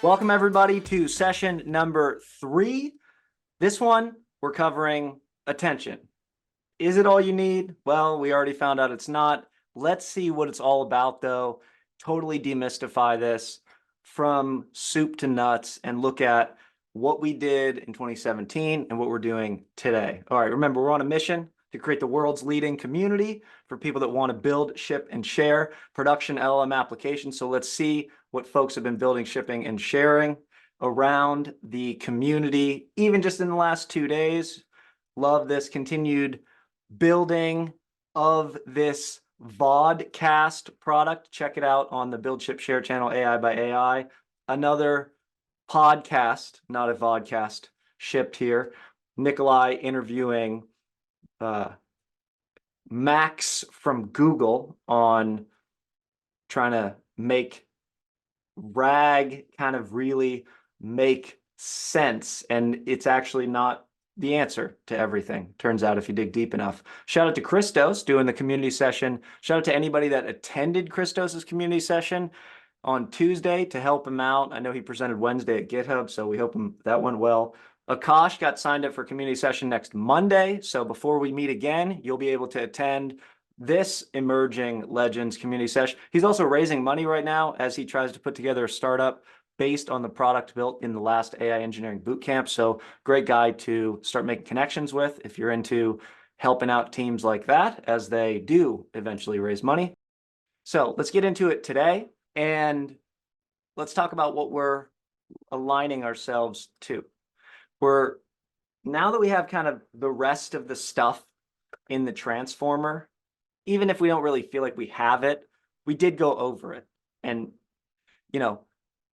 Welcome everybody to session number 3. This one, we're covering attention. Is it all you need? Well, we already found out it's not. Let's see what it's all about though. Totally demystify this from soup to nuts and look at what we did in 2017 and what we're doing today. All right, remember, we're on a mission to create the world's leading community for people that want to build, ship, and share production LLM applications. So let's see what folks have been building, shipping, and sharing around the community, even just in the last 2 days. Love this continued building of this vodcast product. Check it out on the Build, Ship, Share channel, AI by AI. Another podcast, not a vodcast, shipped here. Nikolai interviewing Max from Google on trying to make RAG kind of really make sense. And it's actually not the answer to everything, turns out, if you dig deep enough. Shout out to Christos doing the community session. Shout out to anybody that attended Christos's community session on Tuesday to help him out. I know he presented Wednesday at GitHub, so we hope that went well. Akash got signed up for community session next Monday. So before we meet again, you'll be able to attend this emerging legends community session. He's also raising money right now as he tries to put together a startup based on the product built in the last AI engineering bootcamp. So great guy to start making connections with if you're into helping out teams like that as they do eventually raise money. So let's get into it today and let's talk about what we're aligning ourselves to. Now that we have kind of the rest of the stuff in the transformer, even if we don't really feel like we have it, we did go over it. And, you know,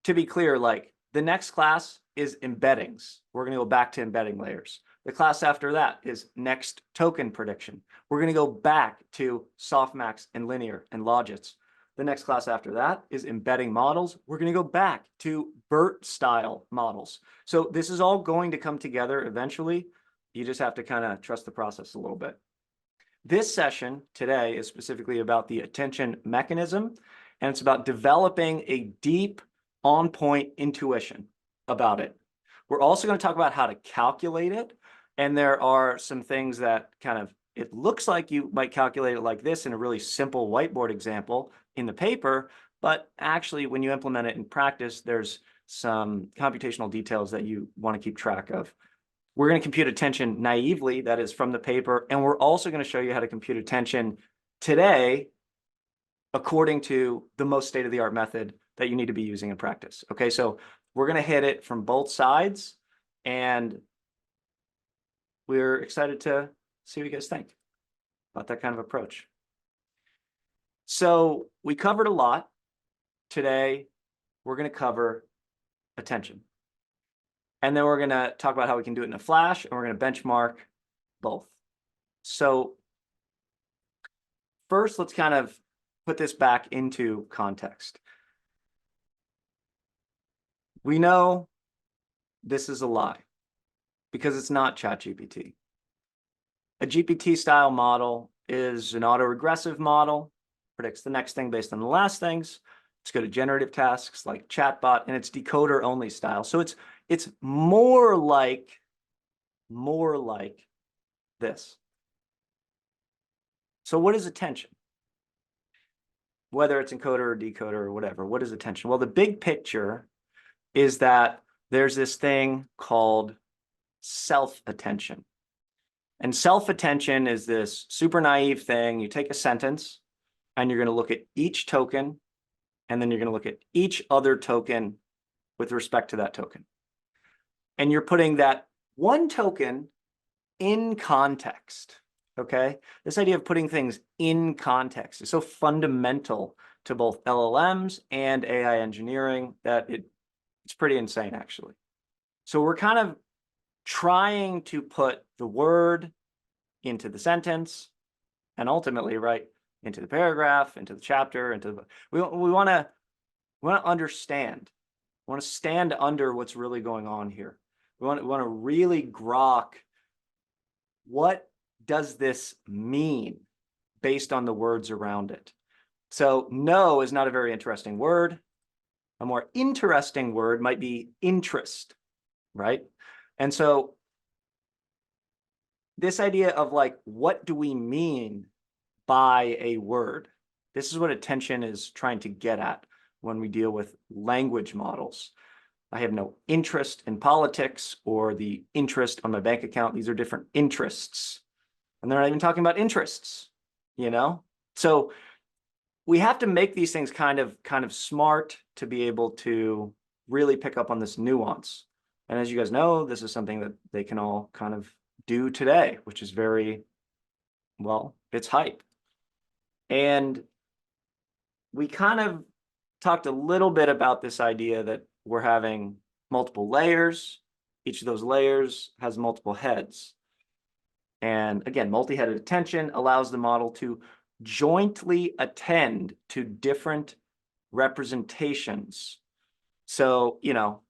to be clear, like the next class is embeddings. We're going to go back to embedding layers. The class after that is next token prediction. We're going to go back to softmax and linear and logits. The next class after that is embedding models. We're going to go back to BERT style models. So this is all going to come together eventually. You just have to kind of trust the process a little bit. This session today is specifically about the attention mechanism, and it's about developing a deep on-point intuition about it. We're also going to talk about how to calculate it, and there are some things that kind of, it looks like you might calculate it like this in a really simple whiteboard example in the paper, but actually when you implement it in practice, there's some computational details that you want to keep track of. We're going to compute attention naively, that is from the paper, and we're also going to show you how to compute attention today according to the most state-of-the-art method that you need to be using in practice. Okay, so we're going to hit it from both sides, and we're excited to see what you guys think about that kind of approach. So we covered a lot. Today, we're going to cover attention. And then we're going to talk about how we can do it in a flash, and we're going to benchmark both. So first, let's kind of put this back into context. We know this is a lie because it's not ChatGPT. A GPT-style model is an autoregressive model, predicts the next thing based on the last things. It's good at generative tasks like chatbot, and it's decoder-only style. So it's more like this. So what is attention? Whether it's encoder or decoder or whatever, what is attention? Well, the big picture is that there's this thing called self-attention. And self-attention is this super naive thing. You take a sentence and you're going to look at each token, and then you're going to look at each other token with respect to that token. And you're putting that one token in context, okay? This idea of putting things in context is so fundamental to both LLMs and AI engineering that it's pretty insane, actually. So we're kind of trying to put the word into the sentence and ultimately, right, into the paragraph, into the chapter, into the, we want to understand. We want to stand under what's really going on here. We want to really grok what does this mean based on the words around it. So no is not a very interesting word. A more interesting word might be interest, right? And so this idea of like, what do we mean by a word? This is what attention is trying to get at when we deal with language models. I have no interest in politics or the interest on my bank account. These are different interests. And they're not even talking about interests, you know? So we have to make these things kind of smart to be able to really pick up on this nuance. And as you guys know, this is something that they can all kind of do today, which is very, well, it's hype. And we kind of talked a little bit about this idea that we're having multiple layers. Each of those layers has multiple heads. And again, multi-headed attention allows the model to jointly attend to different representations. So, you know,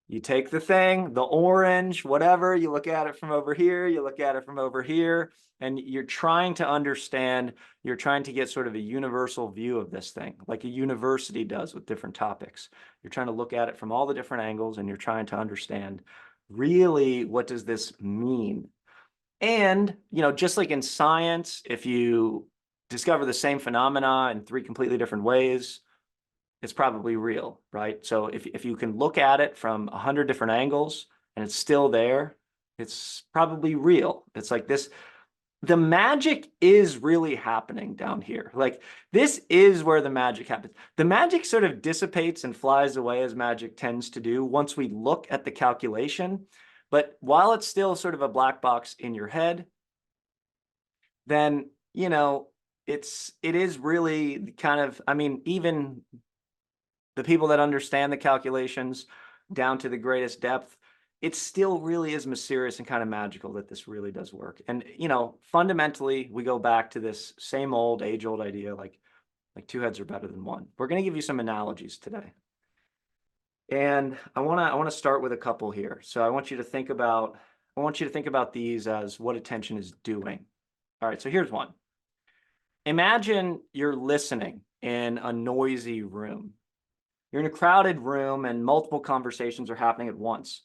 you take the thing, the orange, whatever, you look at it from over here, you look at it from over here, and you're trying to understand, you're trying to get sort of a universal view of this thing, like a university does with different topics. You're trying to look at it from all the different angles, and you're trying to understand, really, what does this mean? And, you know, just like in science, if you discover the same phenomena in 3 completely different ways, it's probably real, right? So if you can look at it from 100 different angles and it's still there, it's probably real. It's like this, the magic is really happening down here. Like, this is where the magic happens. The magic sort of dissipates and flies away, as magic tends to do, once we look at the calculation. But while it's still sort of a black box in your head, then, you know, it is really kind of, I mean, even the people that understand the calculations down to the greatest depth, it still really is mysterious and kind of magical that this really does work. And, you know, fundamentally, we go back to this same old, age-old idea, like 2 heads are better than 1. We're going to give you some analogies today. And I want to start with a couple here. So I want you to think about these as what attention is doing. All right, so here's one. Imagine you're listening in a noisy room. You're in a crowded room and multiple conversations are happening at once.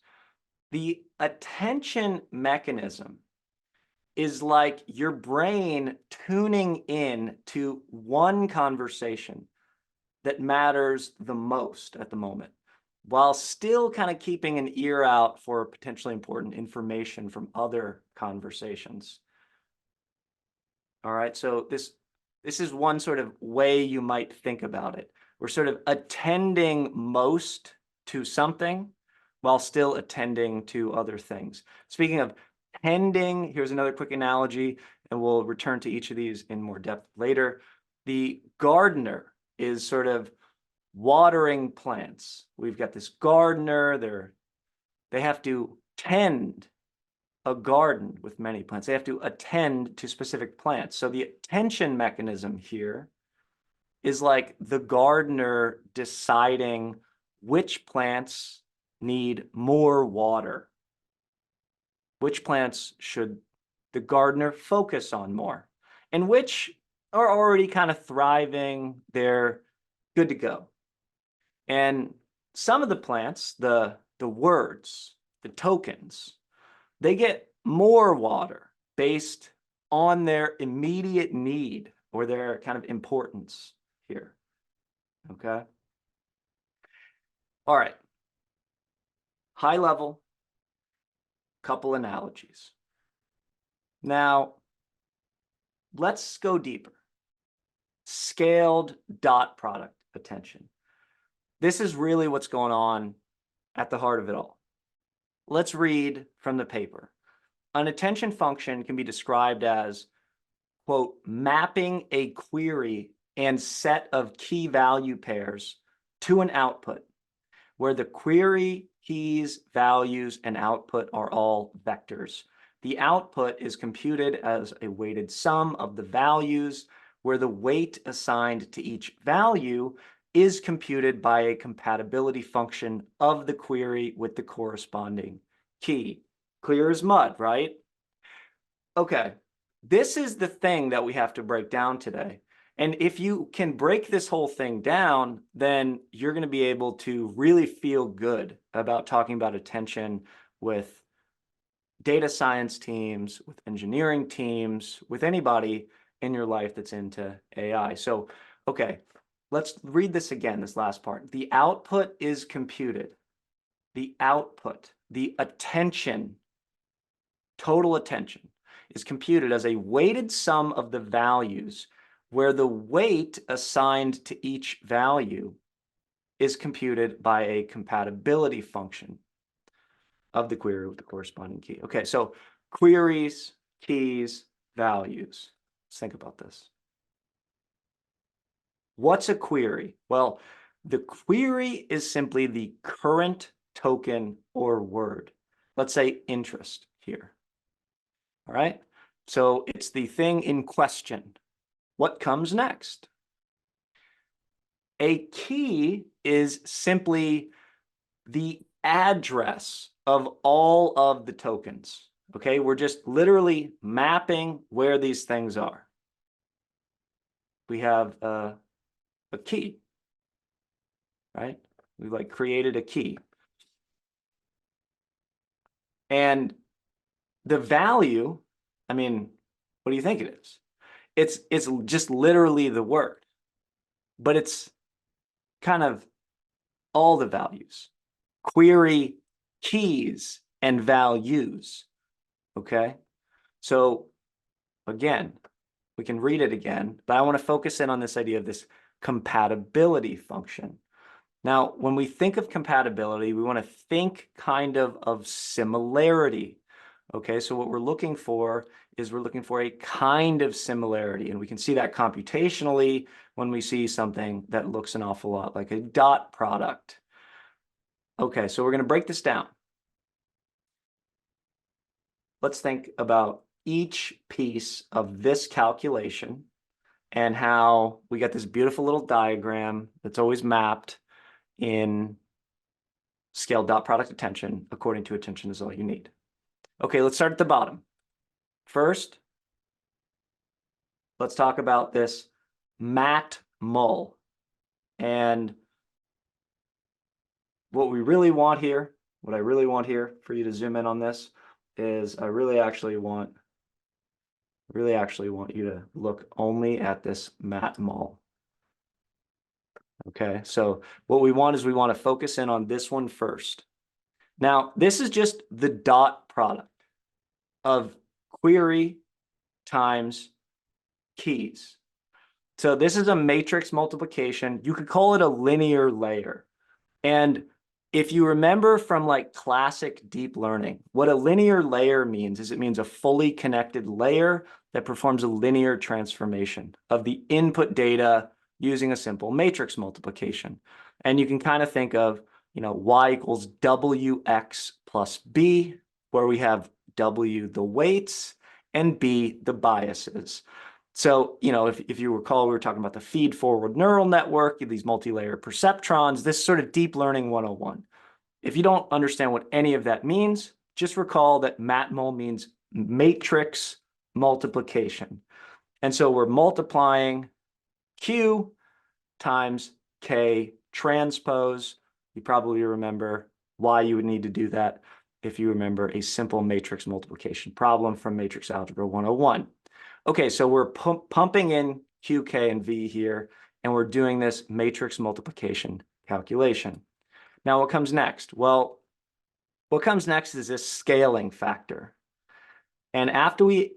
The attention mechanism is like your brain tuning in to one conversation that matters the most at the moment, while still kind of keeping an ear out for potentially important information from other conversations. All right, so this is one sort of way you might think about it. We're sort of attending most to something while still attending to other things. Speaking of tending, here's another quick analogy, and we'll return to each of these in more depth later. The gardener is sort of watering plants. We've got this gardener, they have to tend a garden with many plants. They have to attend to specific plants. So the attention mechanism here is like the gardener deciding which plants need more water. Which plants should the gardener focus on more? And which are already kind of thriving, they're good to go. And some of the plants, the words, the tokens, they get more water based on their immediate need or their kind of importance here. Okay. All right. High level, couple analogies. Now, let's go deeper. Scaled dot product attention. This is really what's going on at the heart of it all. Let's read from the paper. An attention function can be described as, quote, mapping a query and set of key value pairs to an output where the query, keys, values, and output are all vectors. The output is computed as a weighted sum of the values where the weight assigned to each value is computed by a compatibility function of the query with the corresponding key. Clear as mud, right? Okay, this is the thing that we have to break down today. And if you can break this whole thing down, then you're going to be able to really feel good about talking about attention with data science teams, with engineering teams, with anybody in your life that's into AI. So, okay, let's read this again, this last part. The output is computed. The output, the attention, total attention, is computed as a weighted sum of the values where the weight assigned to each value is computed by a compatibility function of the query with the corresponding key. Okay, so queries, keys, values. Let's think about this. What's a query? Well, the query is simply the current token or word. Let's say interest here. All right, so it's the thing in question. What comes next? A key is simply the address of all of the tokens. Okay, we're just literally mapping where these things are. We have a key, right? We like created a key. And the value, I mean, what do you think it is? It's just literally the word, but it's kind of all the values. Query keys and values. Okay, so again, we can read it again, but I want to focus in on this idea of this compatibility function. Now, when we think of compatibility, we want to think kind of similarity. Okay, so what we're looking for is we're looking for a kind of similarity, and we can see that computationally when we see something that looks an awful lot like a dot product. Okay, so we're going to break this down. Let's think about each piece of this calculation and how we get this beautiful little diagram that's always mapped in scale dot product attention according to attention is all you need. Okay, let's start at the bottom. First, let's talk about this matmul. And what we really want here, what I really want here for you to zoom in on this is I really actually want you to look only at this matmul. Okay, so what we want is we want to focus in on this one first. Now, this is just the dot product of query times keys. So this is a matrix multiplication. You could call it a linear layer. And if you remember from like classic deep learning, what a linear layer means is it means a fully connected layer that performs a linear transformation of the input data using a simple matrix multiplication. And you can kind of think of, y equals wx plus b, where we have w the weights and b the biases. So, if you recall, we were talking about the feed-forward neural network, these multi-layer perceptrons, this sort of deep learning 101. If you don't understand what any of that means, just recall that matmul means matrix multiplication. And so we're multiplying Q times K transpose. You probably remember why you would need to do that if you remember a simple matrix multiplication problem from Matrix Algebra 101. Okay, so we're pumping in Q, K, and V here, and we're doing this matrix multiplication calculation. Now, what comes next? Well, what comes next is this scaling factor. And after we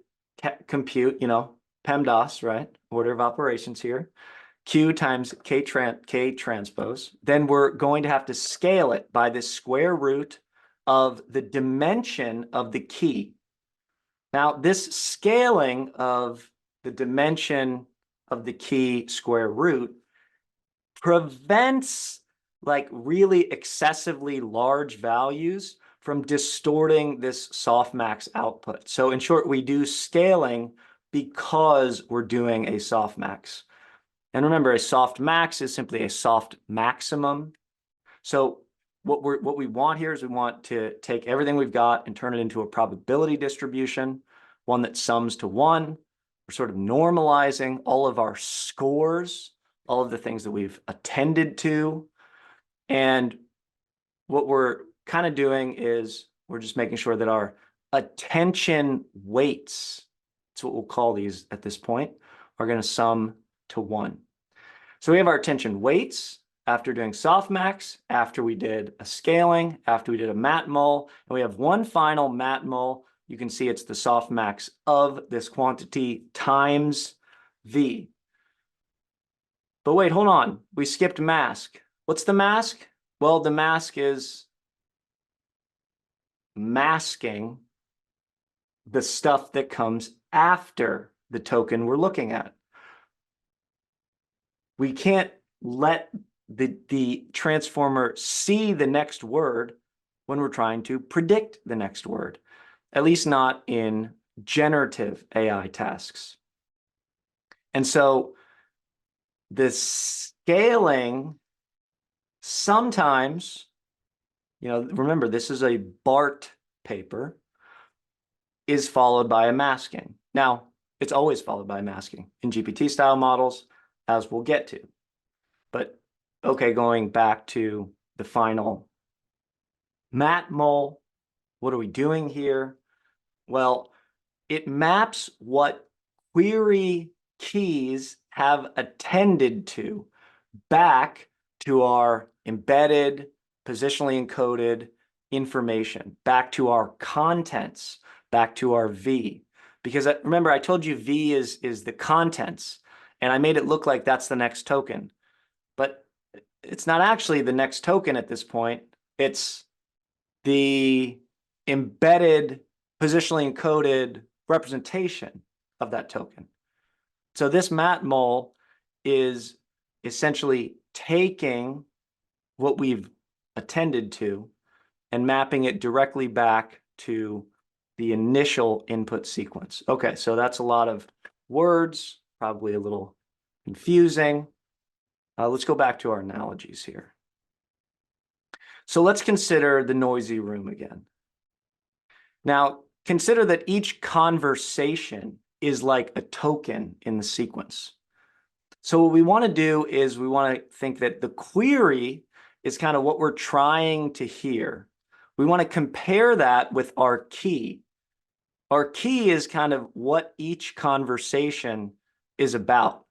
compute, PEMDAS, right? Order of operations here, Q times K transpose, then we're going to have to scale it by the square root of the dimension of the key. Now, this scaling of the dimension of the key square root prevents like really excessively large values from distorting this softmax output. So in short, we do scaling because we're doing a softmax. And remember, a softmax is simply a soft maximum. So what we want here is we want to take everything we've got and turn it into a probability distribution, one that sums to 1. We're sort of normalizing all of our scores, all of the things that we've attended to. And what we're kind of doing is we're just making sure that our attention weights, that's what we'll call these at this point, are going to sum to 1. So we have our attention weights after doing softmax, after we did a scaling, after we did a matmul, and we have one final matmul. You can see it's the softmax of this quantity times V. But wait, hold on. We skipped mask. What's the mask? Well, the mask is masking the stuff that comes after the token we're looking at. We can't let the transformer see the next word when we're trying to predict the next word, at least not in generative AI tasks. And so the scaling sometimes, remember, this is a BART paper, is followed by a masking. Now, it's always followed by a masking in GPT-style models, as we'll get to. But, okay, going back to the final matmul, what are we doing here? Well, it maps what query keys have attended to back to our embedded, positionally encoded information, back to our contents, back to our V. Because remember, I told you V is the contents, and I made it look like that's the next token. But it's not actually the next token at this point. It's the embedded, positionally encoded representation of that token. So this matmul is essentially taking what we've attended to and mapping it directly back to the initial input sequence. Okay, so that's a lot of words, probably a little confusing. Let's go back to our analogies here. So let's consider the noisy room again. Now, consider that each conversation is like a token in the sequence. So what we want to do is we want to think that the query is kind of what we're trying to hear. We want to compare that with our key. Our key is kind of what each conversation is about.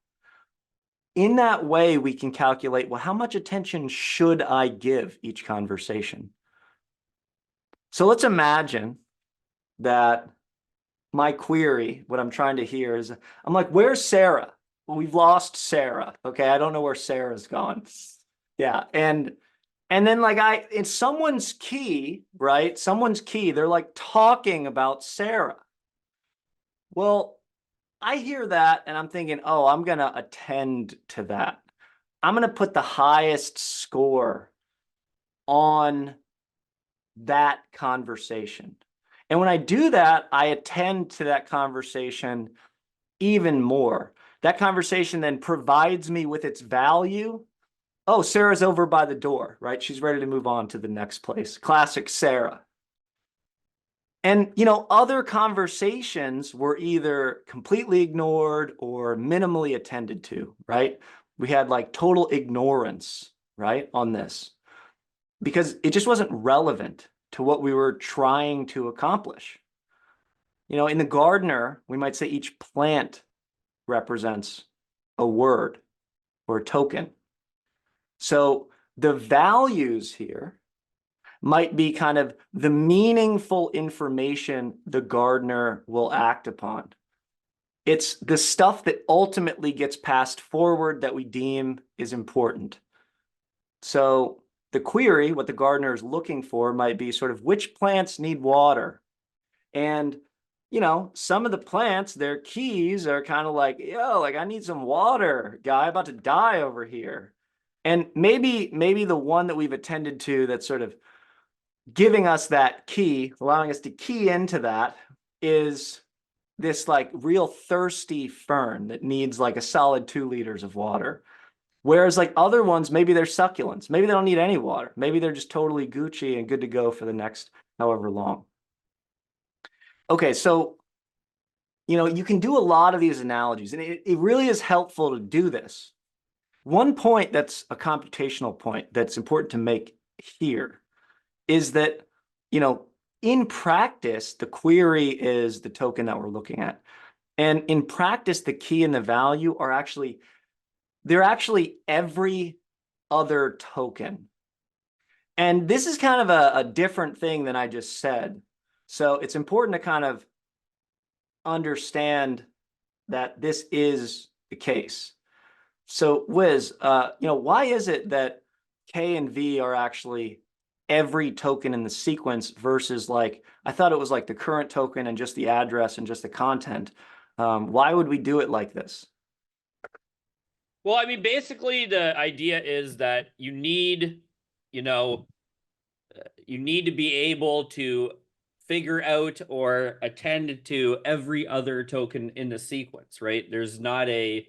In that way, we can calculate, well, how much attention should I give each conversation? So let's imagine that my query, what I'm trying to hear is, I'm like, where's Sarah? Well, we've lost Sarah. Okay, I don't know where Sarah's gone. Yeah, and then like in someone's key, right? Someone's key, they're like talking about Sarah. Well, I hear that and I'm thinking, oh, I'm going to attend to that. I'm going to put the highest score on that conversation. And when I do that, I attend to that conversation even more. That conversation then provides me with its value. Oh, Sarah's over by the door, right? She's ready to move on to the next place. Classic Sarah. And, other conversations were either completely ignored or minimally attended to, right? We had like total ignorance, right, on this because it just wasn't relevant to what we were trying to accomplish. In the gardener, we might say each plant represents a word or a token. So the values here might be kind of the meaningful information the gardener will act upon. It's the stuff that ultimately gets passed forward that we deem is important. So the query, what the gardener is looking for, might be sort of which plants need water. And, some of the plants, their keys are kind of like, yo, like I need some water, guy about to die over here. And maybe the one that we've attended to that's sort of giving us that key, allowing us to key into that, is this like real thirsty fern that needs like a solid 2 liters of water. Whereas like other ones, maybe they're succulents. Maybe they don't need any water. Maybe they're just totally Gucci and good to go for the next however long. Okay, so you can do a lot of these analogies, and it really is helpful to do this. One point that's a computational point that's important to make here is that, in practice, the query is the token that we're looking at. And in practice, the key and the value are they're actually every other token. And this is kind of a different thing than I just said. So it's important to kind of understand that this is the case. So Wiz, why is it that K and V are actually every token in the sequence versus like, I thought it was like the current token and just the address and just the content. Why would we do it like this? Well, I mean, basically the idea is that you need to be able to figure out or attend to every other token in the sequence, right? There's not a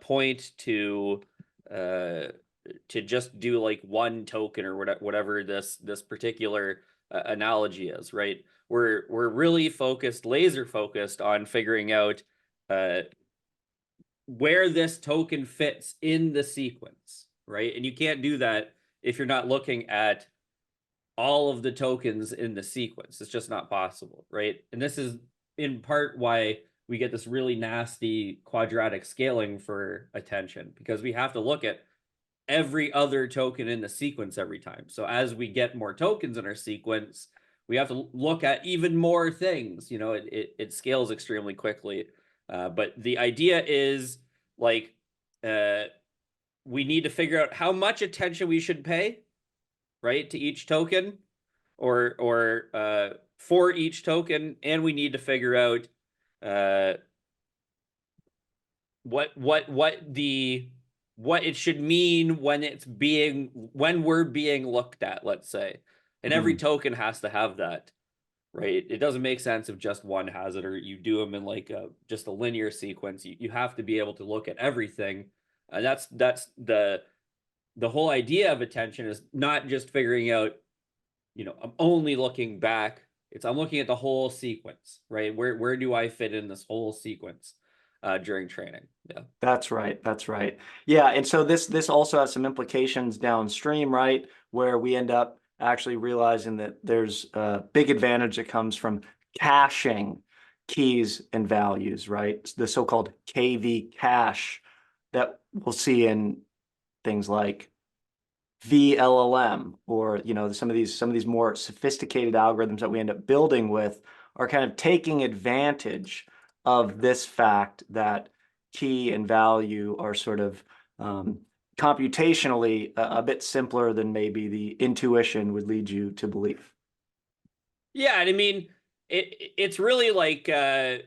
point to just do like one token or whatever this particular analogy is, right? We're really laser focused on figuring out where this token fits in the sequence, right? And you can't do that if you're not looking at all of the tokens in the sequence. It's just not possible, right? And this is in part why we get this really nasty quadratic scaling for attention, because we have to look at every other token in the sequence every time. So as we get more tokens in our sequence, we have to look at even more things. It scales extremely quickly. But the idea is like we need to figure out how much attention we should pay, right, to each token, or for each token, and we need to figure out what it should mean when we're being looked at, let's say. And every token has to have that, right? It doesn't make sense if just one has it, or you do them in like just a linear sequence. You have to be able to look at everything. And that's the whole idea of attention, is not just figuring out, I'm only looking back. I'm looking at the whole sequence, right? Where do I fit in this whole sequence during training? Yeah. That's right. That's right. Yeah. And so this also has some implications downstream, right? Where we end up actually realizing that there's a big advantage that comes from caching keys and values, right? The so-called KV cache that we'll see in things like VLLM, or some of these more sophisticated algorithms that we end up building with are kind of taking advantage of this fact that key and value are sort of computationally a bit simpler than maybe the intuition would lead you to believe. Yeah, and I mean, it's really like things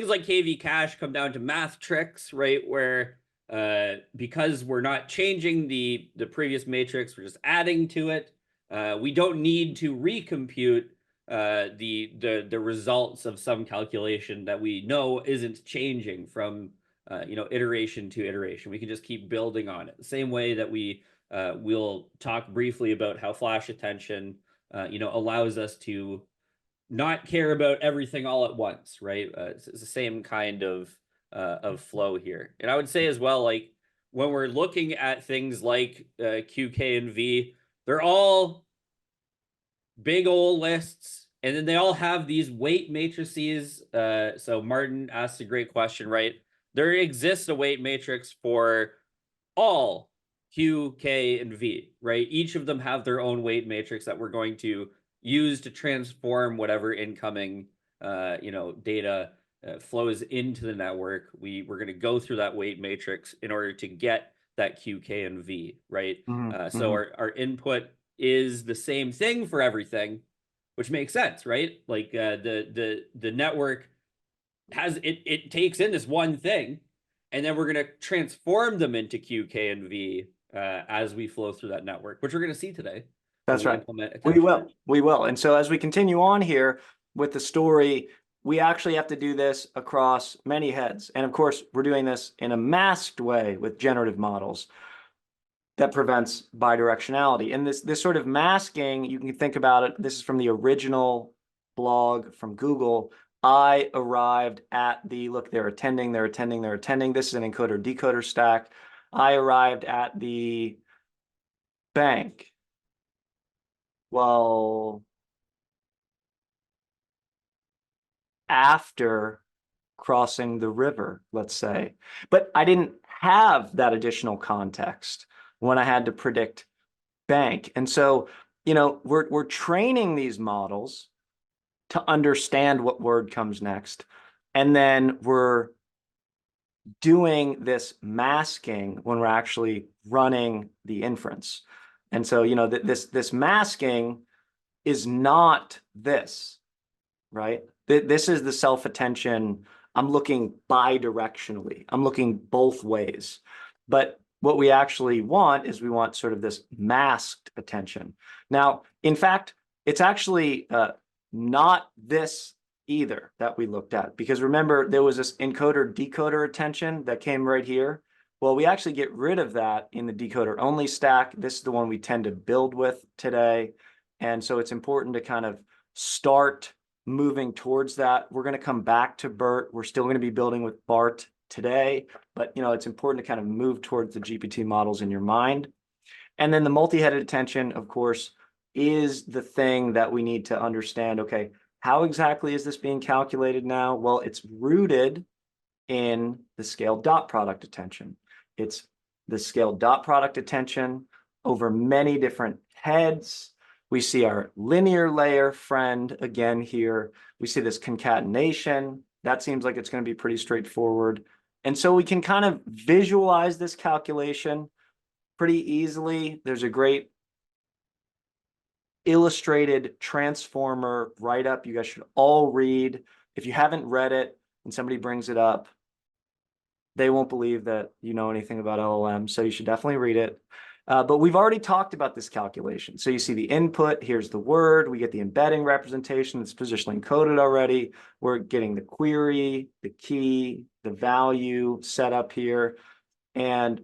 like KV cache come down to math tricks, right? Where because we're not changing the previous matrix, we're just adding to it. We don't need to recompute the results of some calculation that we know isn't changing from iteration to iteration. We can just keep building on it. The same way that we'll talk briefly about how flash attention allows us to not care about everything all at once, right? It's the same kind of flow here. And I would say as well, like when we're looking at things like QK and V, they're all big old lists, and then they all have these weight matrices. So Martin asked a great question, right? There exists a weight matrix for all Q, K, and V, right? Each of them have their own weight matrix that we're going to use to transform whatever incoming data flows into the network. We're going to go through that weight matrix in order to get that Q, K, and V, right? So our input is the same thing for everything, which makes sense, right? Like the network it takes in this one thing, and then we're going to transform them into Q, K, and V as we flow through that network, which we're going to see today. That's right. We will. And so as we continue on here with the story, we actually have to do this across many heads. And of course, we're doing this in a masked way with generative models that prevents bidirectionality. And this sort of masking, you can think about it, this is from the original blog from Google, I arrived at the, look, they're attending. This is an encoder decoder stack. I arrived at the bank. Well, after crossing the river, let's say. But I didn't have that additional context when I had to predict bank. And so, we're training these models to understand what word comes next. And then we're doing this masking when we're actually running the inference. And so, this masking is not this, right? This is the self-attention. I'm looking bi-directionally. I'm looking both ways. But what we actually want is we want sort of this masked attention. Now, in fact, it's actually not this either that we looked at, because remember, there was this encoder decoder attention that came right here. Well, we actually get rid of that in the decoder only stack. This is the one we tend to build with today. And so it's important to kind of start moving towards that. We're going to come back to BERT. We're still going to be building with BART today, but it's important to kind of move towards the GPT models in your mind. And then the multi-headed attention, of course, is the thing that we need to understand. Okay, how exactly is this being calculated now? Well, it's rooted in the scaled dot product attention. It's the scaled dot product attention over many different heads. We see our linear layer friend again here. We see this concatenation. That seems like it's going to be pretty straightforward. And so we can kind of visualize this calculation pretty easily. There's a great illustrated transformer write-up you guys should all read. If you haven't read it and somebody brings it up, they won't believe that you know anything about LLM, so you should definitely read it. But we've already talked about this calculation. So you see the input, here's the word, we get the embedding representation that's positionally encoded already. We're getting the query, the key, the value set up here, and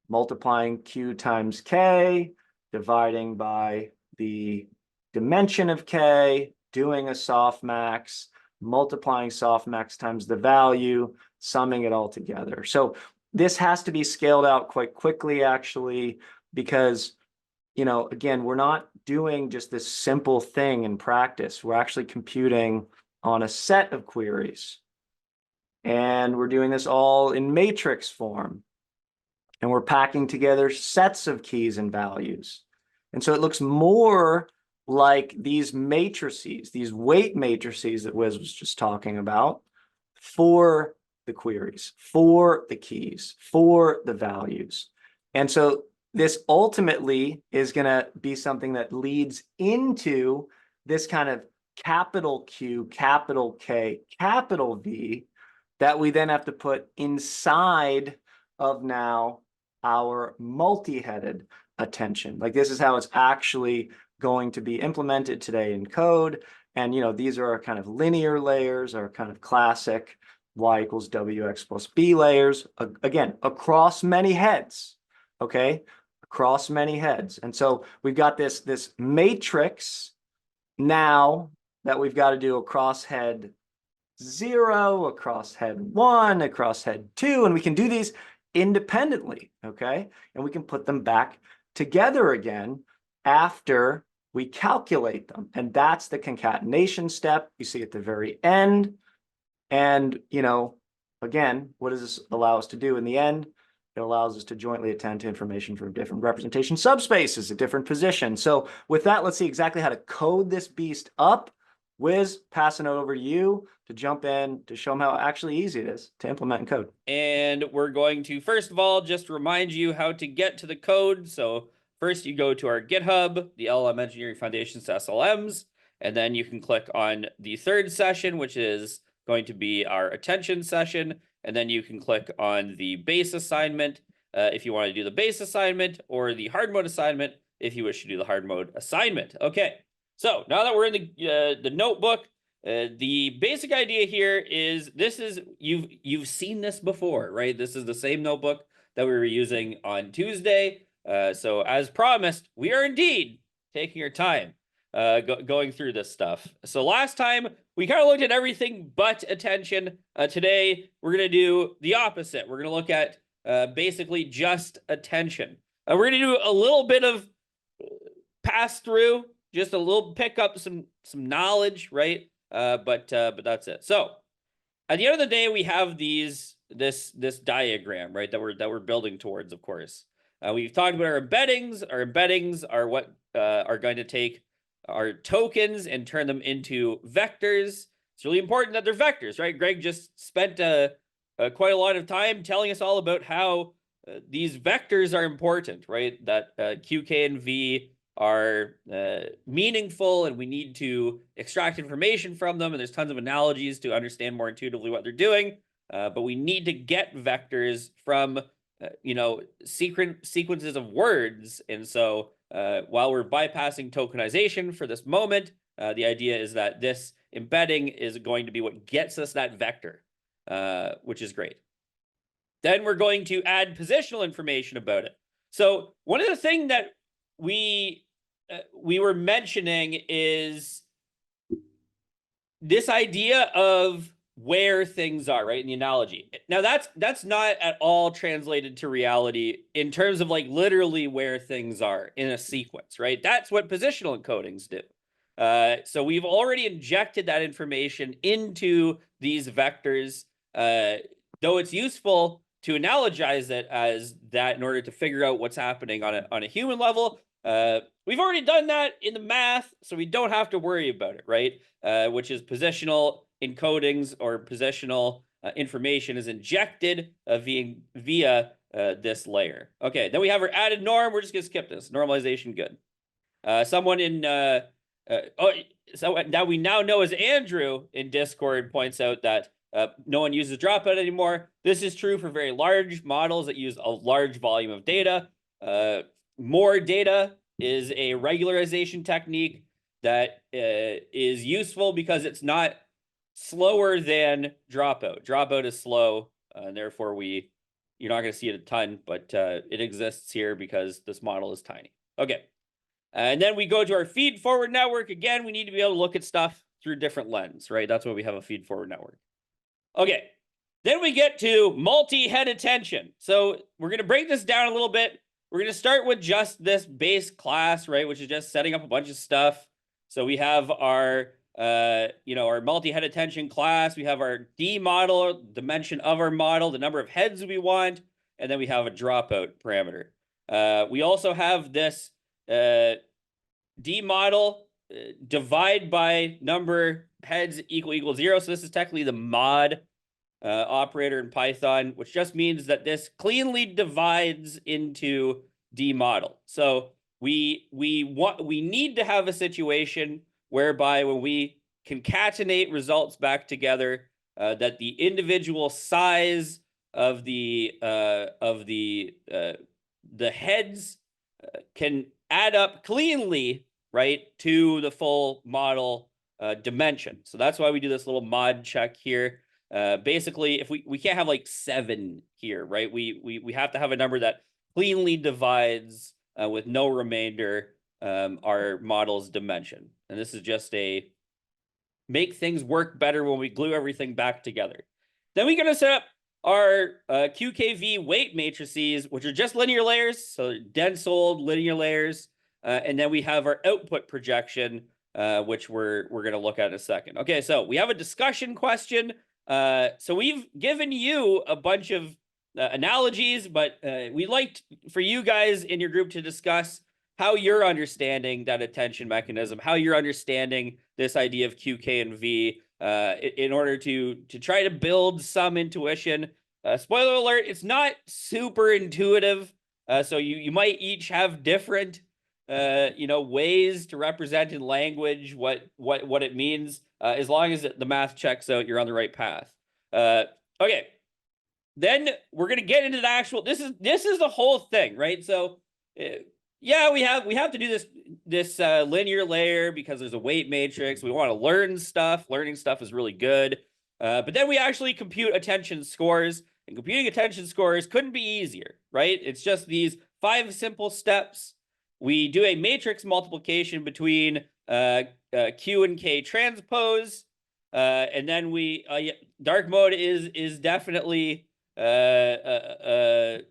multiplying Q times K, dividing by the dimension of K, doing a softmax, multiplying softmax times the value, summing it all together. So this has to be scaled out quite quickly, actually, because, again, we're not doing just this simple thing in practice. We're actually computing on a set of queries. And we're doing this all in matrix form. And we're packing together sets of keys and values. And so it looks more like these matrices, these weight matrices that Wiz was just talking about, for the queries, for the keys, for the values. And so this ultimately is going to be something that leads into this kind of capital Q, capital K, capital V that we then have to put inside of now our multi-headed attention. Like, this is how it's actually going to be implemented today in code. And, these are our kind of linear layers, our kind of classic y equals wx plus b layers, again, across many heads, okay? Across many heads. And so we've got this matrix now that we've got to do across head 0, across head 1, across head 2, and we can do these independently, okay? And we can put them back together again after we calculate them. And that's the concatenation step you see at the very end. And, again, what does this allow us to do in the end? It allows us to jointly attend to information from different representation subspaces at different positions. So with that, let's see exactly how to code this beast up. Wiz, passing it over to you to jump in to show them how actually easy it is to implement in code. And we're going to, first of all, just remind you how to get to the code. So first you go to our GitHub, the LLM Engineering Foundations to SLMs, and then you can click on the third session, which is going to be our attention session. And then you can click on the base assignment if you want to do the base assignment, or the hard mode assignment if you wish to do the hard mode assignment. Okay, so now that we're in the notebook, the basic idea here is you've seen this before, right? This is the same notebook that we were using on Tuesday. So as promised, we are indeed taking our time going through this stuff. So last time we kind of looked at everything but attention. Today, we're going to do the opposite. We're going to look at basically just attention. We're going to do a little bit of pass through, just a little pick up some knowledge, right? But that's it. So at the end of the day, we have this diagram, right, that we're building towards, of course. We've talked about our embeddings. Our embeddings are what are going to take our tokens and turn them into vectors. It's really important that they're vectors, right? Greg just spent quite a lot of time telling us all about how these vectors are important, right? That QK and V are meaningful, and we need to extract information from them. And there's tons of analogies to understand more intuitively what they're doing. But we need to get vectors from sequences of words. And so while we're bypassing tokenization for this moment, the idea is that this embedding is going to be what gets us that vector, which is great. Then we're going to add positional information about it. So one of the things that we were mentioning is this idea of where things are, right, in the analogy. Now that's not at all translated to reality in terms of like literally where things are in a sequence, right? That's what positional encodings do. So we've already injected that information into these vectors, though it's useful to analogize it as that in order to figure out what's happening on a human level. We've already done that in the math, so we don't have to worry about it, right? Which is positional encodings or positional information is injected via this layer. Okay, then we have our added norm. We're just going to skip this. Normalization, good. Someone in... so now we now know as Andrew in Discord points out that no one uses dropout anymore. This is true for very large models that use a large volume of data. More data is a regularization technique that is useful because it's not slower than dropout. Dropout is slow, and therefore you're not going to see it a ton, but it exists here because this model is tiny. Okay, and then we go to our feed-forward network. Again, we need to be able to look at stuff through different lens, right? That's why we have a feed-forward network. Okay, then we get to multi-head attention. So we're going to break this down a little bit. We're going to start with just this base class, right, which is just setting up a bunch of stuff. So we have our, our multi-head attention class. We have our D model, dimension of our model, the number of heads we want, and then we have a dropout parameter. We also have this D model divide by number heads equal 0. So this is technically the mod operator in Python, which just means that this cleanly divides into D model. So we need to have a situation whereby when we concatenate results back together, that the individual size of the heads can add up cleanly, right, to the full model dimension. So that's why we do this little mod check here. Basically, if we can't have like 7 here, right? We have to have a number that cleanly divides with no remainder our model's dimension. And this is just a make things work better when we glue everything back together. Then we're going to set up our QKV weight matrices, which are just linear layers, so dense old linear layers. And then we have our output projection, which we're going to look at in a second. Okay, so we have a discussion question. So we've given you a bunch of analogies, but we'd like for you guys in your group to discuss how you're understanding that attention mechanism, how you're understanding this idea of QK and V in order to try to build some intuition. Spoiler alert, it's not super intuitive. So you might each have different ways to represent in language what it means. As long as the math checks out, you're on the right path. Okay, then we're gonna get into the actual. This is the whole thing, right? So, yeah, we have to do this linear layer because there's a weight matrix. We want to learn stuff. Learning stuff is really good, but then we actually compute attention scores, and computing attention scores couldn't be easier, right? It's just these 5 simple steps. We do a matrix multiplication between Q and K transpose. And then we yeah, dark mode is definitely a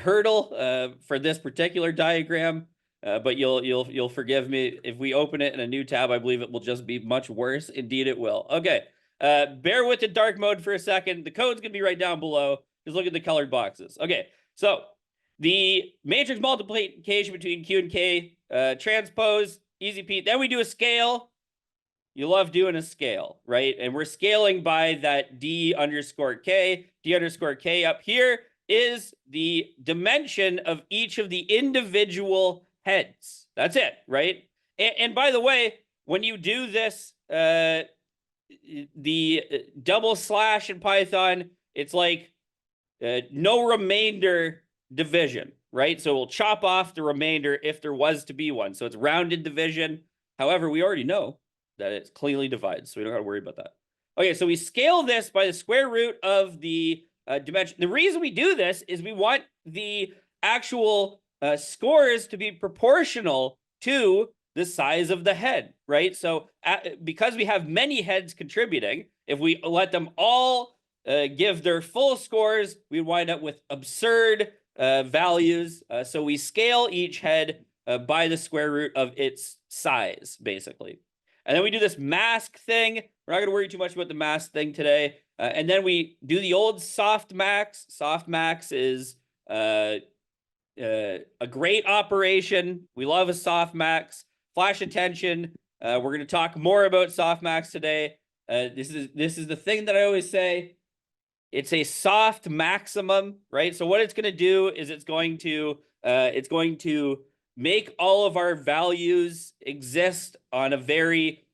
hurdle for this particular diagram. But you'll forgive me if we open it in a new tab. I believe it will just be much worse. Indeed, it will. Okay, bear with the dark mode for a second. The code's gonna be right down below. Just look at the colored boxes. Okay, so the matrix multiplication between Q and K, transpose, easy peat. Then we do a scale. You love doing a scale, right? And we're scaling by that D underscore K. D underscore K up here is the dimension of each of the individual heads. That's it, right? And by the way, when you do this, the double slash in Python, it's like no remainder division, right? So we'll chop off the remainder if there was to be one. So it's rounded division. However, we already know that it cleanly divides, so we don't have to worry about that. Okay, so we scale this by the square root of the dimension. The reason we do this is we want the actual scores to be proportional to the size of the head, right? So because we have many heads contributing, if we let them all give their full scores, we wind up with absurd values. So we scale each head by the square root of its size, basically. And then we do this mask thing. We're not going to worry too much about the mask thing today. And then we do the old softmax. Softmax is a great operation. We love a softmax. Flash attention. We're going to talk more about softmax today. This is the thing that I always say. It's a soft maximum, right? So what it's going to do is it's going to make all of our values exist on a very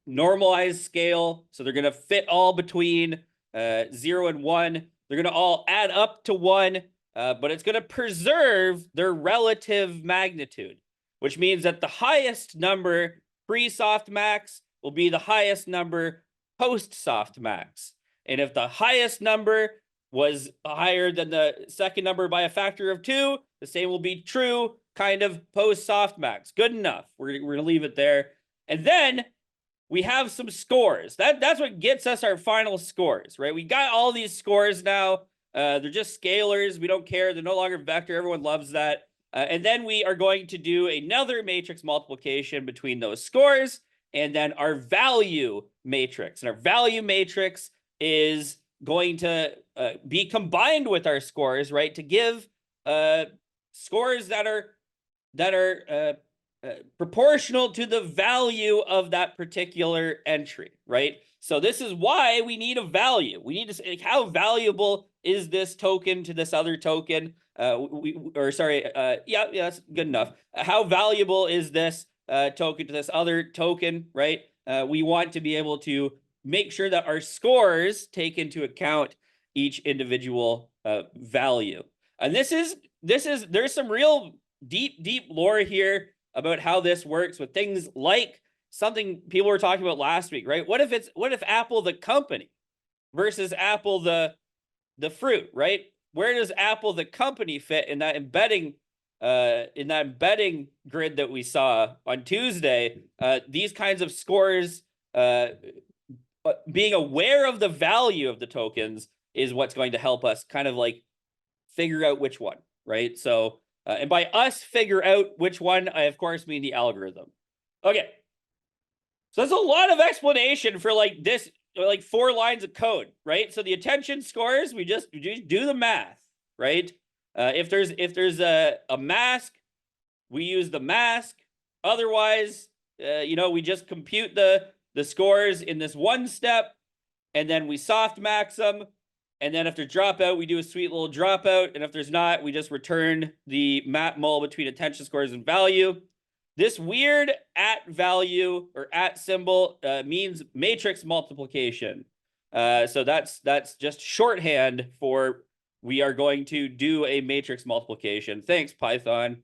normalized scale. So they're going to fit all between 0 and 1. They're going to all add up to 1, but it's going to preserve their relative magnitude, which means that the highest number pre-softmax will be the highest number post-softmax. And if the highest number was higher than the second number by a factor of 2, the same will be true kind of post softmax. Good enough. We're going to leave it there. And then we have some scores. That's what gets us our final scores, right? We got all these scores now. They're just scalars. We don't care. They're no longer vector. Everyone loves that. And then we are going to do another matrix multiplication between those scores and then our value matrix. And our value matrix is going to be combined with our scores, right, to give scores that are proportional to the value of that particular entry, right? So this is why we need a value. We need to say, like, how valuable is this token to this other token? Yeah, that's good enough. How valuable is this token to this other token, right? We want to be able to make sure that our scores take into account each individual value. And there's some real deep lore here about how this works with things like something people were talking about last week, right? What if Apple the company versus Apple the fruit, right? Where does Apple the company fit in that embedding grid that we saw on Tuesday? These kinds of scores, being aware of the value of the tokens is what's going to help us kind of like figure out which one, right? So, and by us figure out which one, I of course mean the algorithm. Okay. So that's a lot of explanation for like this, like 4 lines of code, right? So the attention scores, we just do the math, right? If there's a mask, we use the mask. Otherwise, we just compute the scores in this one step, and then we softmax them. And then if there's dropout, we do a sweet little dropout. And if there's not, we just return the map mul between attention scores and value. This weird at value or at symbol means matrix multiplication. So that's just shorthand for we are going to do a matrix multiplication. Thanks, Python,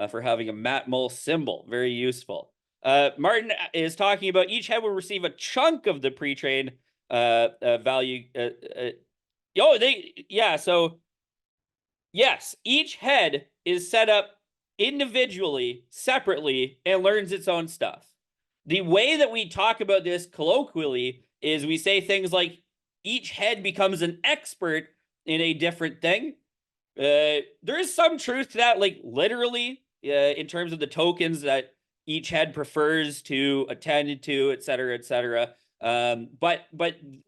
for having a mat mul symbol. Very useful. Martin is talking about each head will receive a chunk of the pre-train value. So yes, each head is set up individually, separately, and learns its own stuff. the way that we talk about this colloquially is we say things like each head becomes an expert in a different thing. There is some truth to that, like literally, in terms of the tokens that each head prefers to attend to, et cetera, et cetera. But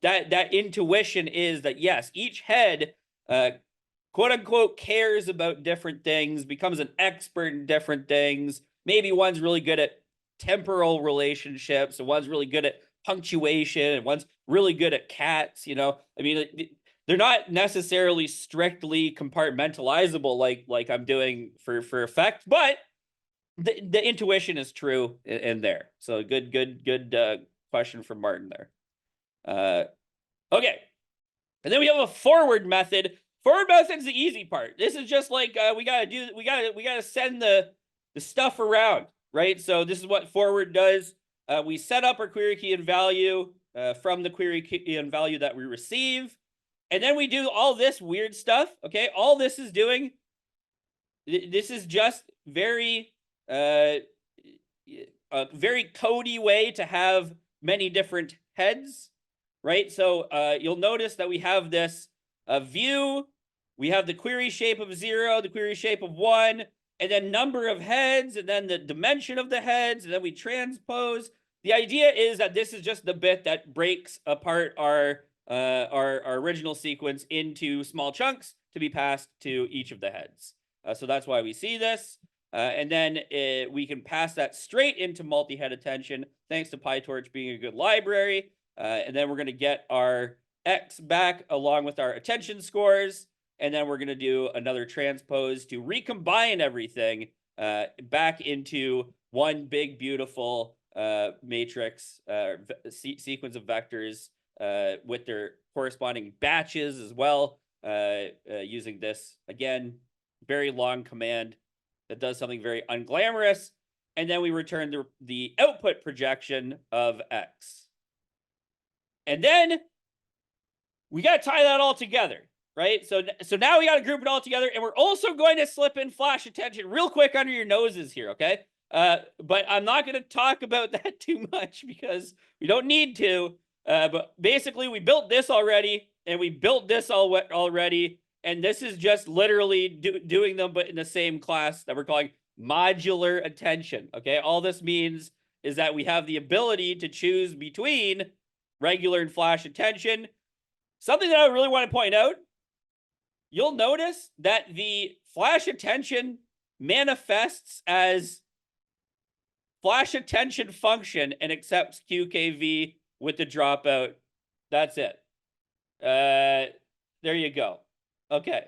that intuition is that yes, each head, quote unquote, cares about different things, becomes an expert in different things. Maybe one's really good at temporal relationships, and one's really good at punctuation, and one's really good at cats. You know, I mean, they're not necessarily strictly compartmentalizable like I'm doing for effect, but the intuition is true in there. So good question from Martin there. Okay, and then we have a forward method. Forward method's the easy part. This is just like we gotta send the stuff around, right? So this is what forward does. We set up our query key and value from the query key and value that we receive. And then we do all this weird stuff, okay? All this is doing, this is just very, a very codey way to have many different heads, right? So you'll notice that we have this view, we have the query shape of 0, the query shape of 1, and then number of heads, and then the dimension of the heads, and then we transpose. The idea is that this is just the bit that breaks apart our original sequence into small chunks to be passed to each of the heads. So that's why we see this. And then we can pass that straight into multi-head attention, thanks to PyTorch being a good library. And then we're going to get our X back along with our attention scores. And then we're going to do another transpose to recombine everything back into one big, beautiful matrix sequence of vectors with their corresponding batches as well, using this, again, very long command that does something very unglamorous. And then we return the output projection of X. And then we got to tie that all together, right? So now we got to group it all together, and we're also going to slip in flash attention real quick under your noses here, okay? But I'm not going to talk about that too much because we don't need to. But basically, we built this already, and we built this already, and this is just literally doing them, but in the same class that we're calling modular attention, okay? All this means is that we have the ability to choose between regular and flash attention. Something that I really want to point out, you'll notice that the flash attention manifests as flash attention function and accepts QKV with the dropout. That's it. There you go. Okay.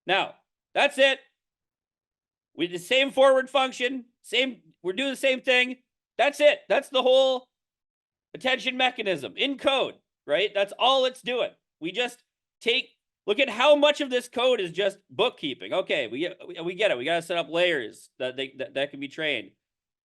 Now, that's it. We did the same forward function, we're doing the same thing. That's it. That's the whole attention mechanism in code, right? That's all it's doing. We just look at how much of this code is just bookkeeping. Okay, we get it. We got to set up layers that can be trained.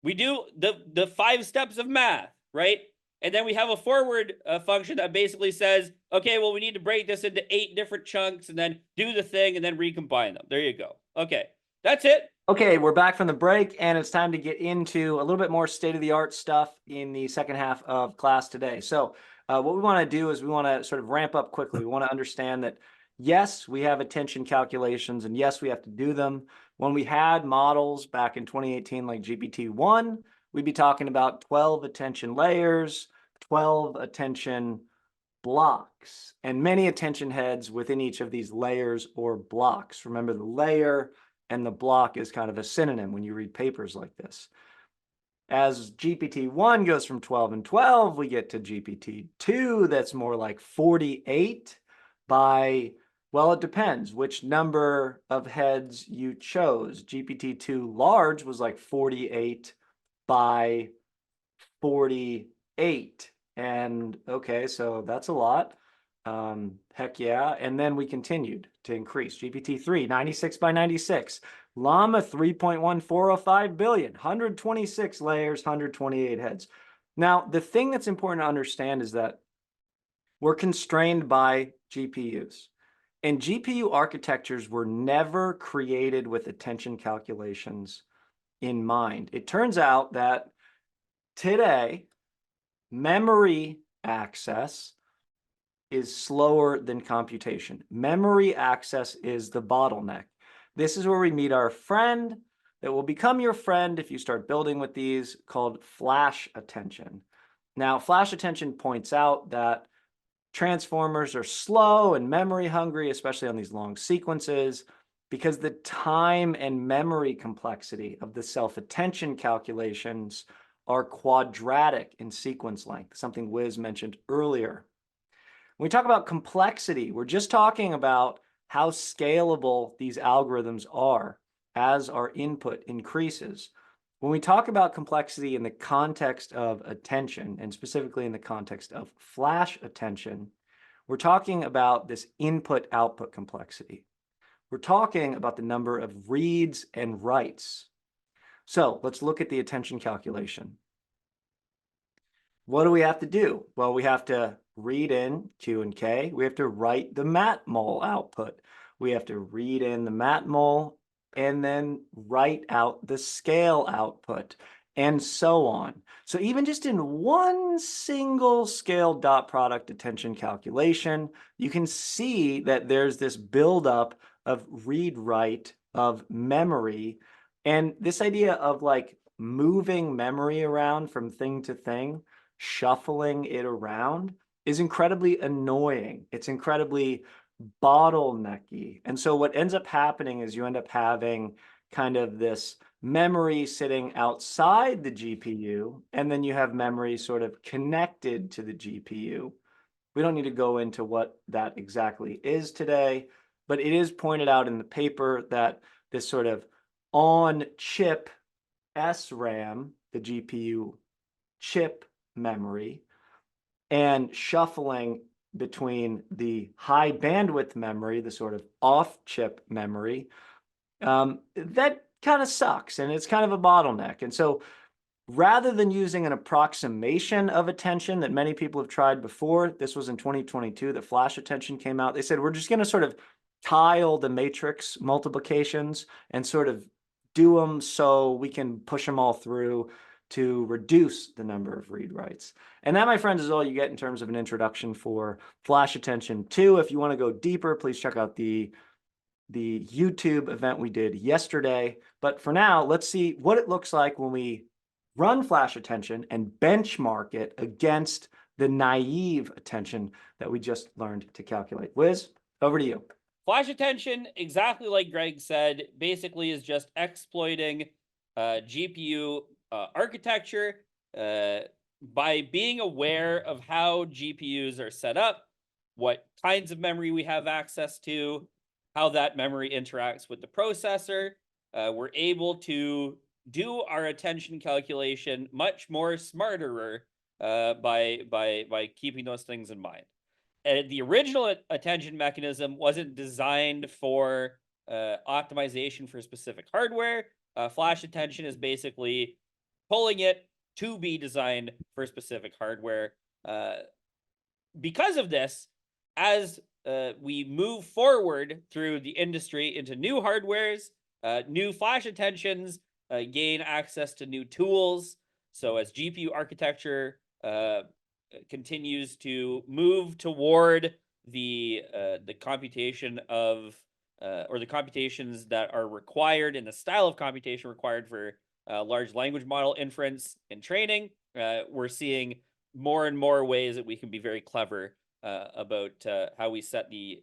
We do the 5 steps of math, right? And then we have a forward function that basically says, okay, well, we need to break this into 8 different chunks and then do the thing and then recombine them. There you go. Okay, that's it. Okay, we're back from the break, and it's time to get into a little bit more state-of-the-art stuff in the second half of class today. So what we want to do is we want to sort of ramp up quickly. We want to understand that, yes, we have attention calculations, and yes, we have to do them. When we had models back in 2018 like GPT-1, we'd be talking about 12 attention layers, 12 attention blocks, and many attention heads within each of these layers or blocks. Remember, the layer and the block is kind of a synonym when you read papers like this. As GPT-1 goes from 12 and 12, we get to GPT-2 that's more like 48 by, well, it depends which number of heads you chose. GPT-2 large was like 48 by 48. And okay, so that's a lot. Heck yeah. And then we continued to increase. GPT-3, 96 by 96. Llama, 3.1405 billion, 126 layers, 128 heads. Now, the thing that's important to understand is that we're constrained by GPUs. And GPU architectures were never created with attention calculations in mind. It turns out that today, memory access is slower than computation. Memory access is the bottleneck. This is where we meet our friend that will become your friend if you start building with these, called flash attention. Now, flash attention points out that transformers are slow and memory hungry, especially on these long sequences, because the time and memory complexity of the self-attention calculations are quadratic in sequence length, something Wiz mentioned earlier. When we talk about complexity, we're just talking about how scalable these algorithms are as our input increases. When we talk about complexity in the context of attention, and specifically in the context of flash attention, we're talking about this input-output complexity. We're talking about the number of reads and writes. So let's look at the attention calculation. What do we have to do? Well, we have to read in Q and K. We have to write the matmul output. We have to read in the matmul and then write out the scale output, and so on. So even just in one single scale dot product attention calculation, you can see that there's this buildup of read-write of memory. And this idea of like moving memory around from thing to thing, shuffling it around, is incredibly annoying. It's incredibly bottlenecky. And so what ends up happening is you end up having kind of this memory sitting outside the GPU, and then you have memory sort of connected to the GPU. We don't need to go into what that exactly is today, but it is pointed out in the paper that this sort of on-chip SRAM, the GPU chip memory, and shuffling between the high bandwidth memory, the sort of off-chip memory, that kind of sucks, and it's kind of a bottleneck. And so rather than using an approximation of attention that many people have tried before, this was in 2022 that flash attention came out, they said, we're just going to sort of tile the matrix multiplications and sort of do them so we can push them all through to reduce the number of read writes. And that, my friends, is all you get in terms of an introduction for flash attention 2. If you want to go deeper, please check out the YouTube event we did yesterday. But for now, let's see what it looks like when we run flash attention and benchmark it against the naive attention that we just learned to calculate. Wiz, over to you. Flash attention, exactly like Greg said, basically is just exploiting GPU architecture by being aware of how GPUs are set up, what kinds of memory we have access to, how that memory interacts with the processor. We're able to do our attention calculation much more smarter by keeping those things in mind. The original attention mechanism wasn't designed for optimization for specific hardware. Flash attention is basically pulling it to be designed for specific hardware. Because of this, as we move forward through the industry into new hardwares, new flash attentions gain access to new tools. So as GPU architecture continues to move toward the computation of or the computations that are required in the style of computation required for large language model inference and training, we're seeing more and more ways that we can be very clever about how we set the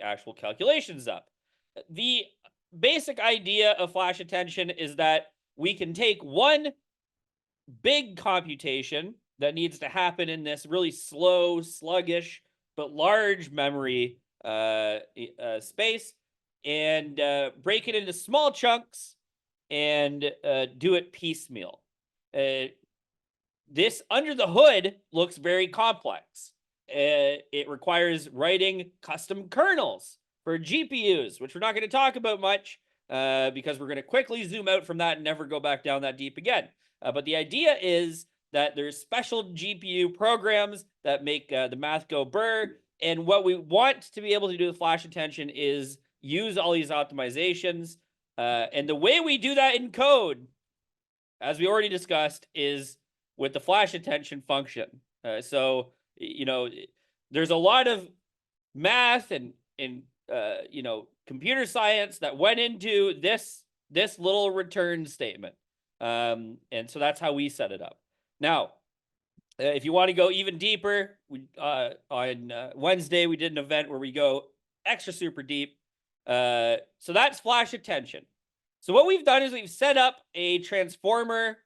actual calculations up. The basic idea of flash attention is that we can take one big computation that needs to happen in this really slow, sluggish, but large memory space and break it into small chunks and do it piecemeal. This under the hood looks very complex. It requires writing custom kernels for GPUs, which we're not going to talk about much because we're going to quickly zoom out from that and never go back down that deep again. But the idea is that there's special GPU programs that make the math go burr. And what we want to be able to do with flash attention is use all these optimizations. And the way we do that in code, as we already discussed, is with the flash attention function. So, you know, there's a lot of math and you know, computer science that went into this little return statement. And so that's how we set it up. Now, if you want to go even deeper, on Wednesday we did an event where we go extra super deep. So that's flash attention. So what we've done is we've set up a transformer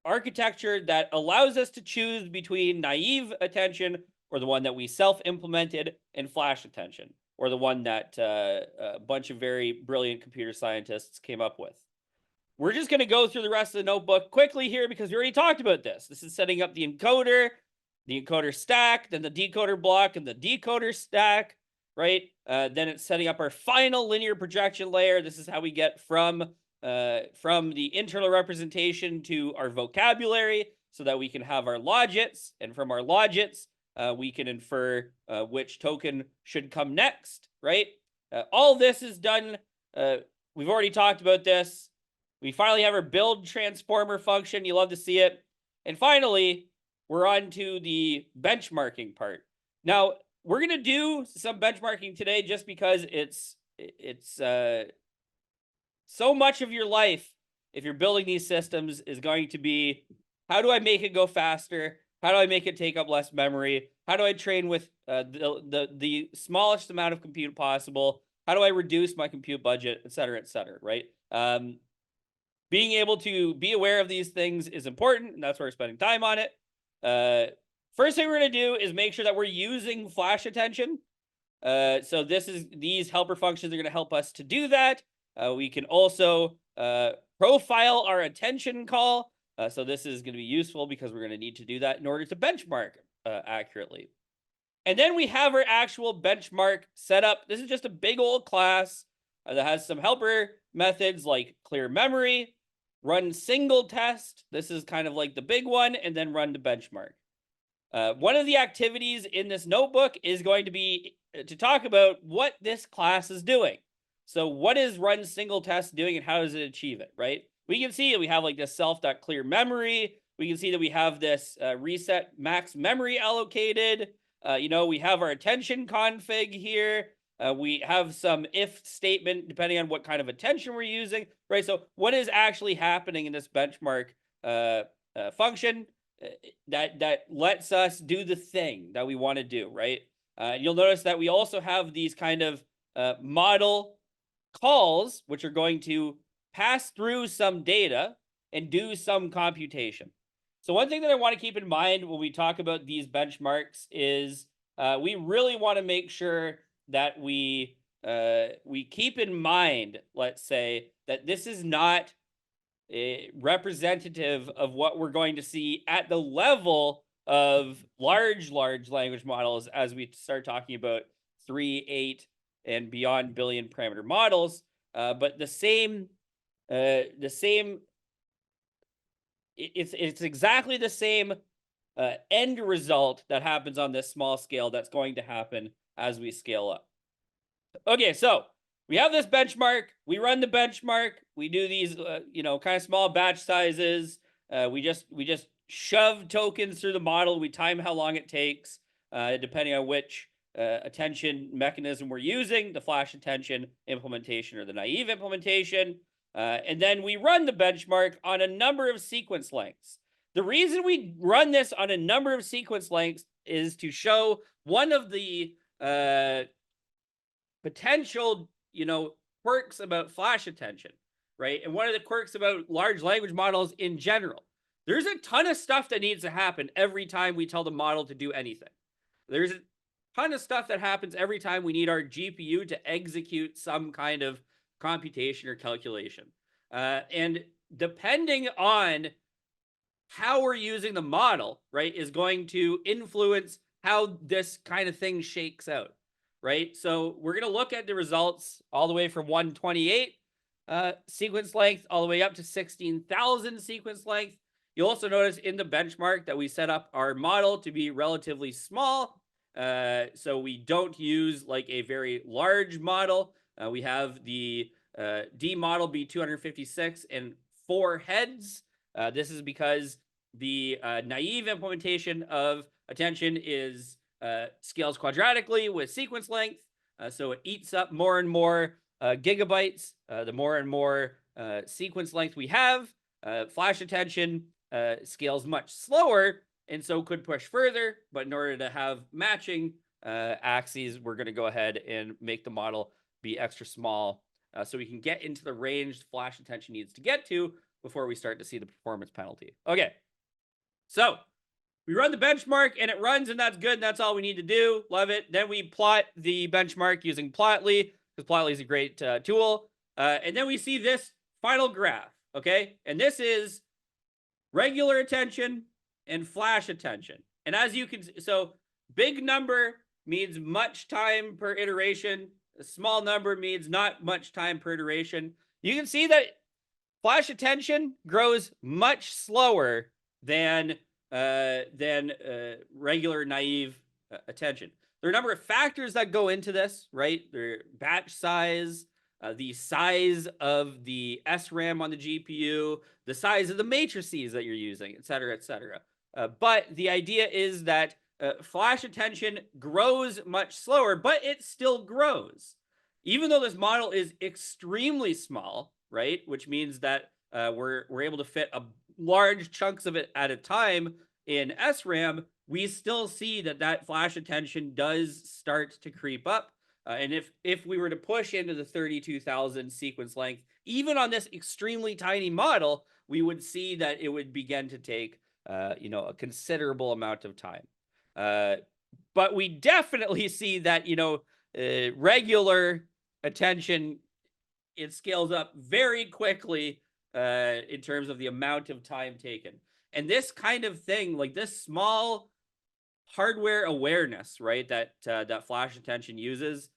architecture that allows us to choose between naive attention, or the one that we self-implemented, and flash attention, or the one that a bunch of very brilliant computer scientists came up with. We're just going to go through the rest of the notebook quickly here because we already talked about this. This is setting up the encoder stack, then the decoder block, and the decoder stack, right? Then it's setting up our final linear projection layer. This is how we get from the internal representation to our vocabulary so that we can have our logits. And from our logits, we can infer which token should come next, right? All this is done. We've already talked about this. We finally have our build transformer function. You love to see it. And finally, we're on to the benchmarking part. Now, we're going to do some benchmarking today just because it's so much of your life, if you're building these systems, is going to be, how do I make it go faster? How do I make it take up less memory? How do I train with the smallest amount of compute possible? How do I reduce my compute budget, et cetera, right? Being able to be aware of these things is important, and that's why we're spending time on it. First thing we're going to do is make sure that we're using flash attention. So these helper functions are going to help us to do that. We can also profile our attention call. So this is going to be useful because we're going to need to do that in order to benchmark accurately. And then we have our actual benchmark set up. This is just a big old class that has some helper methods like clear memory, run single test. This is kind of like the big one, and then run to benchmark. One of the activities in this notebook is going to be to talk about what this class is doing. So what is run single test doing and how does it achieve it, right? We can see that we have like this self.clear memory. We can see that we have this reset max memory allocated. You know, we have our attention config here. We have some if statement depending on what kind of attention we're using, right? So what is actually happening in this benchmark function that lets us do the thing that we want to do, right? You'll notice that we also have these kind of model calls, which are going to pass through some data and do some computation. So one thing that I want to keep in mind when we talk about these benchmarks is we really want to make sure that we keep in mind, let's say, that this is not representative of what we're going to see at the level of large language models as we start talking about 3, 8, and beyond billion parameter models. But it's exactly the same end result that happens on this small scale that's going to happen as we scale up. Okay, so we have this benchmark. We run the benchmark. We do these, you know, kind of small batch sizes. We just shove tokens through the model. We time how long it takes, depending on which attention mechanism we're using, the flash attention implementation or the naive implementation. And then we run the benchmark on a number of sequence lengths. The reason we run this on a number of sequence lengths is to show one of the potential, you know, quirks about flash attention, right? And one of the quirks about large language models in general. There's a ton of stuff that needs to happen every time we tell the model to do anything. There's a ton of stuff that happens every time we need our GPU to execute some kind of computation or calculation. And depending on how we're using the model, right, is going to influence how this kind of thing shakes out, right? So we're going to look at the results all the way from 128 sequence length all the way up to 16,000 sequence length. You'll also notice in the benchmark that we set up our model to be relatively small. So we don't use like a very large model. We have the D model be 256 and 4 heads. This is because the naive implementation of attention is scales quadratically with sequence length. So it eats up more and more gigabytes, the more and more sequence length we have. Flash attention scales much slower, and so could push further. But in order to have matching axes, we're going to go ahead and make the model be extra small so we can get into the range flash attention needs to get to before we start to see the performance penalty. Okay, so we run the benchmark and it runs, and that's good. And that's all we need to do. Love it. Then we plot the benchmark using Plotly, because Plotly is a great tool. And then we see this final graph. Okay, and this is regular attention and flash attention. And as you can see, so big number means much time per iteration. A small number means not much time per iteration. You can see that flash attention grows much slower than regular naive attention. There are a number of factors that go into this, right? Their batch size, the size of the SRAM on the GPU, the size of the matrices that you're using, et cetera, et cetera. But the idea is that flash attention grows much slower, but it still grows. Even though this model is extremely small, right? Which means that we're able to fit a large chunks of it at a time in SRAM, we still see that flash attention does start to creep up. And if we were to push into the 32,000 sequence length, even on this extremely tiny model, we would see that it would begin to take a considerable amount of time. But we definitely see that regular attention, it scales up very quickly in terms of the amount of time taken. And this kind of thing, like this small hardware awareness, right, that flash attention uses,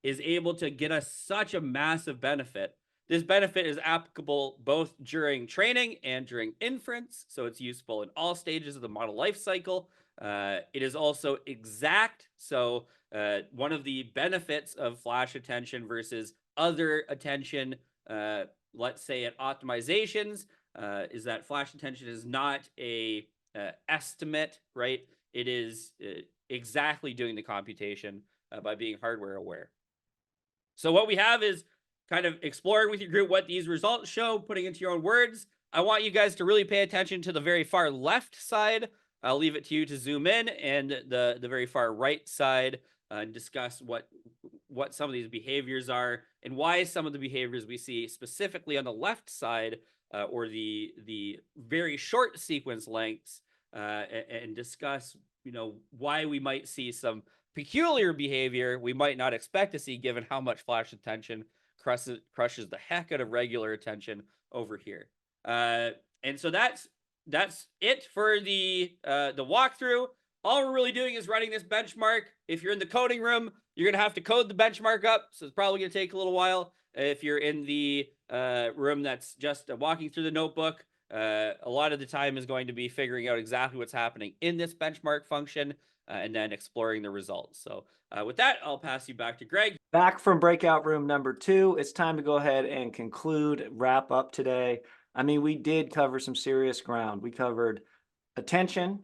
is able to get us such a massive benefit. This benefit is applicable both during training and during inference, so it's useful in all stages of the model lifecycle. It is also exact, so one of the benefits of flash attention versus other attention, let's say at optimizations, is that flash attention is not a estimate, right? It is exactly doing the computation by being hardware aware. So what we have is kind of exploring with your group what these results show, putting into your own words. I want you guys to really pay attention to the very far left side. I'll leave it to you to zoom in, and the very far right side, and discuss what some of these behaviors are and why some of the behaviors we see specifically on the left side or the very short sequence lengths, and discuss why we might see some peculiar behavior we might not expect to see given how much flash attention crushes the heck out of regular attention over here. And so that's it for the walkthrough. All we're really doing is running this benchmark. If you're in the coding room, you're going to have to code the benchmark up, so it's probably going to take a little while. If you're in the room that's just walking through the notebook, a lot of the time is going to be figuring out exactly what's happening in this benchmark function and then exploring the results. So with that, I'll pass you back to Greg. Back from breakout room number 2, it's time to go ahead and wrap up today. I mean, we did cover some serious ground. We covered attention.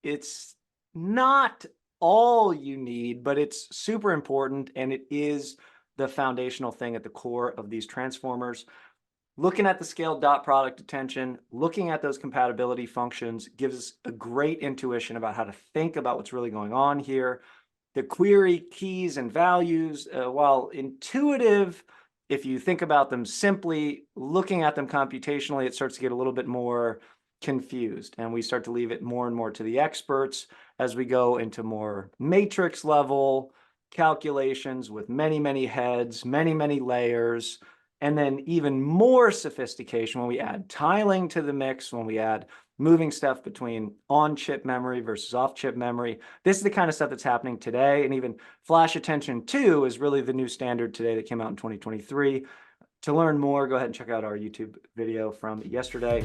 It's not all you need, but it's super important, and it is the foundational thing at the core of these transformers. Looking at the scaled dot product attention, looking at those compatibility functions gives us a great intuition about how to think about what's really going on here. The query keys and values, while intuitive, if you think about them simply, looking at them computationally, it starts to get a little bit more confused, and we start to leave it more and more to the experts as we go into more matrix level calculations with many, many heads, many, many layers, and then even more sophistication when we add tiling to the mix, when we add moving stuff between on-chip memory versus off-chip memory. This is the kind of stuff that's happening today, and even flash attention 2 is really the new standard today that came out in 2023. To learn more, go ahead and check out our YouTube video from yesterday.